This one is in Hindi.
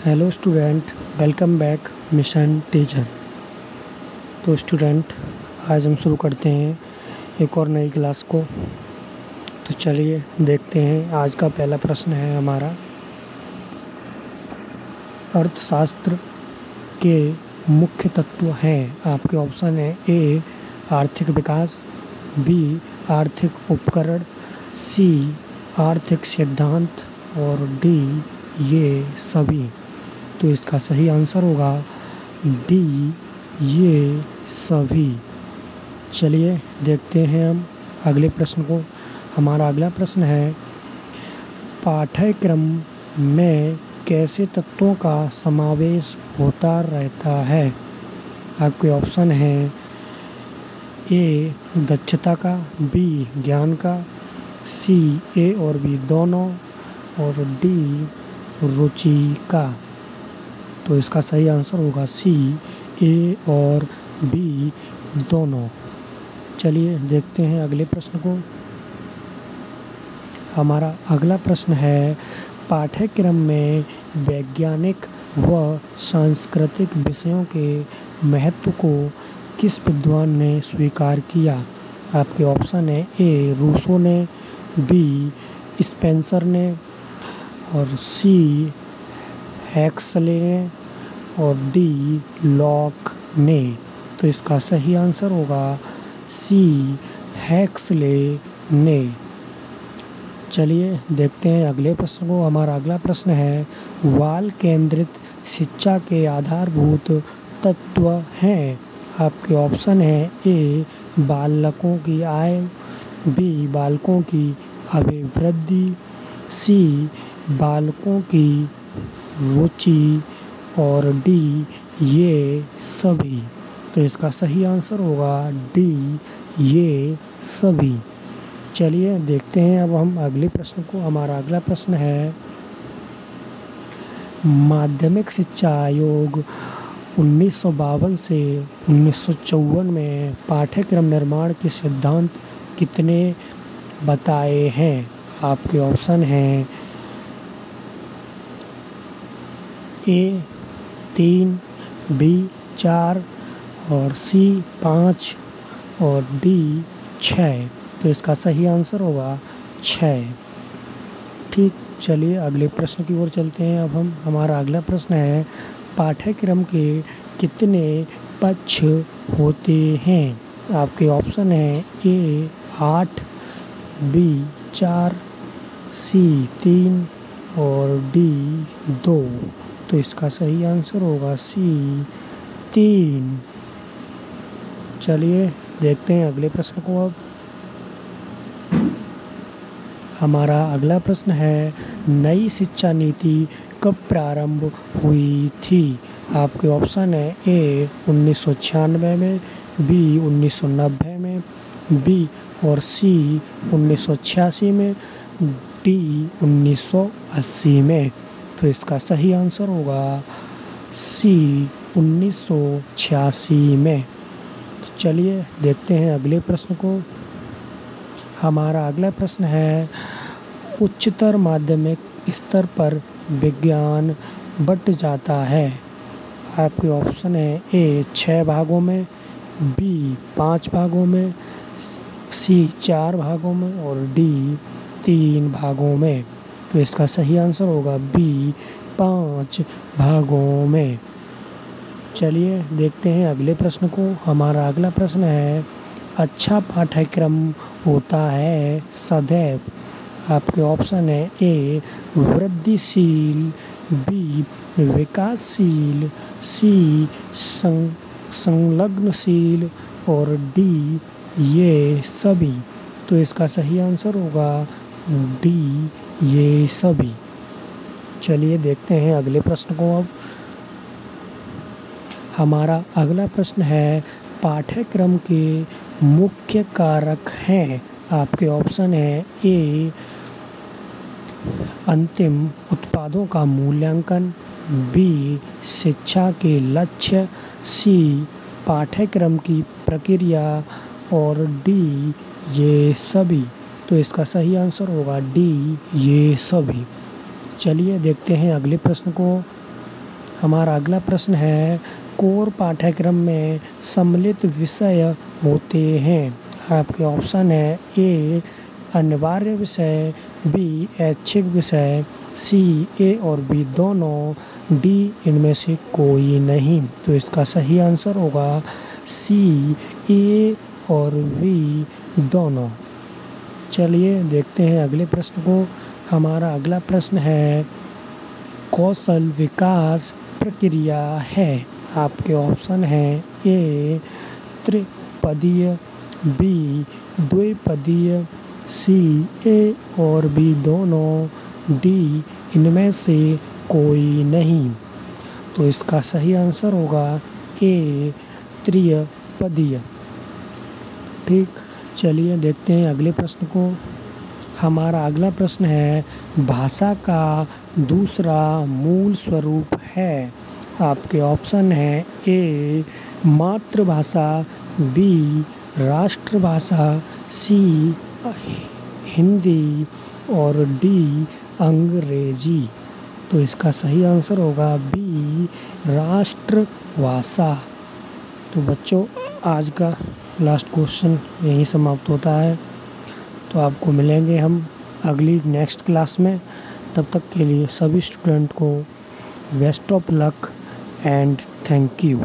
Hello student, welcome back mission teacher. तो स्टूडेंट, आज हम शुरू करते हैं एक और नई क्लास को। तो चलिए देखते हैं। आज का पहला प्रश्न है हमारा, अर्थशास्त्र के मुख्य तत्व हैं। आपके ऑप्शन है ए आर्थिक विकास, बी आर्थिक उपकरण, सी आर्थिक सिद्धांत और डी ये सभी। तो इसका सही आंसर होगा डी ये सभी। चलिए देखते हैं हम अगले प्रश्न को। हमारा अगला प्रश्न है, पाठ्यक्रम में कैसे तत्वों का समावेश होता रहता है। आपके ऑप्शन है ए दक्षता का, बी ज्ञान का, सी ए और बी दोनों और डी रुचि का। तो इसका सही आंसर होगा सी ए और बी दोनों। चलिए देखते हैं अगले प्रश्न को। हमारा अगला प्रश्न है, पाठ्यक्रम में वैज्ञानिक व सांस्कृतिक विषयों के महत्व को किस विद्वान ने स्वीकार किया। आपके ऑप्शन है ए रूसो ने, बी स्पेंसर ने और सी हैक्सले ने और डी लॉक ने। तो इसका सही आंसर होगा सी हैक्सले ने। चलिए देखते हैं अगले प्रश्न को। हमारा अगला प्रश्न है, बाल केंद्रित शिक्षा के आधारभूत तत्व हैं। आपके ऑप्शन है ए बालकों की आय, बी बालकों की अभिवृद्धि, सी बालकों की रुचि और डी ये सभी। तो इसका सही आंसर होगा डी ये सभी। चलिए देखते हैं अब हम अगले प्रश्न को। हमारा अगला प्रश्न है, माध्यमिक शिक्षा आयोग 1952 से 1954 में पाठ्यक्रम निर्माण के सिद्धांत कितने बताए हैं। आपके ऑप्शन हैं ए 3, बी 4 और सी 5 और डी 6। तो इसका सही आंसर होगा 6। ठीक, चलिए अगले प्रश्न की ओर चलते हैं। अब हमारा अगला प्रश्न है, पाठ्यक्रम के कितने पक्ष होते हैं। आपके ऑप्शन है ए 8, बी 4, सी 3 और डी 2। तो इसका सही आंसर होगा सी 3। चलिए देखते हैं अगले प्रश्न को। अब हमारा अगला प्रश्न है, नई शिक्षा नीति कब प्रारंभ हुई थी। आपके ऑप्शन है ए 1996 में, बी 1990 में, बी और सी 1986 में, डी 1980 में। तो इसका सही आंसर होगा सी 1986 में। तो चलिए देखते हैं अगले प्रश्न को। हमारा अगला प्रश्न है, उच्चतर माध्यमिक स्तर पर विज्ञान बंट जाता है। आपके ऑप्शन है ए 6 भागों में, बी 5 भागों में, सी 4 भागों में और डी 3 भागों में। तो इसका सही आंसर होगा बी 5 भागों में। चलिए देखते हैं अगले प्रश्न को। हमारा अगला प्रश्न है, अच्छा पाठ्यक्रम होता है सदैव। आपके ऑप्शन है ए वृद्धिशील, बी विकासशील, सी संलग्नशील और डी ये सभी। तो इसका सही आंसर होगा डी ये सभी। चलिए देखते हैं अगले प्रश्न को। अब हमारा अगला प्रश्न है, पाठ्यक्रम के मुख्य कारक हैं। आपके ऑप्शन है ए अंतिम उत्पादों का मूल्यांकन, बी शिक्षा के लक्ष्य, सी पाठ्यक्रम की प्रक्रिया और डी ये सभी। तो इसका सही आंसर होगा डी ये सभी। चलिए देखते हैं अगले प्रश्न को। हमारा अगला प्रश्न है, कोर पाठ्यक्रम में सम्मिलित विषय होते हैं। आपके ऑप्शन है ए अनिवार्य विषय, बी ऐच्छिक विषय, सी ए और बी दोनों, डी इनमें से कोई नहीं। तो इसका सही आंसर होगा सी ए और बी दोनों। चलिए देखते हैं अगले प्रश्न को। हमारा अगला प्रश्न है, कौशल विकास प्रक्रिया है। आपके ऑप्शन हैं ए त्रिपदीय, बी द्विपदीय, सी ए और बी दोनों, डी इनमें से कोई नहीं। तो इसका सही आंसर होगा ए त्रिपदीय। ठीक, चलिए देखते हैं अगले प्रश्न को। हमारा अगला प्रश्न है, भाषा का दूसरा मूल स्वरूप है। आपके ऑप्शन हैं ए मातृभाषा, बी राष्ट्रभाषा, सी हिंदी और डी अंग्रेजी। तो इसका सही आंसर होगा बी राष्ट्रभाषा। तो बच्चों, आज का लास्ट क्वेश्चन यहीं समाप्त होता है। तो आपको मिलेंगे हम अगली नेक्स्ट क्लास में। तब तक के लिए सभी स्टूडेंट को best of luck and thank you.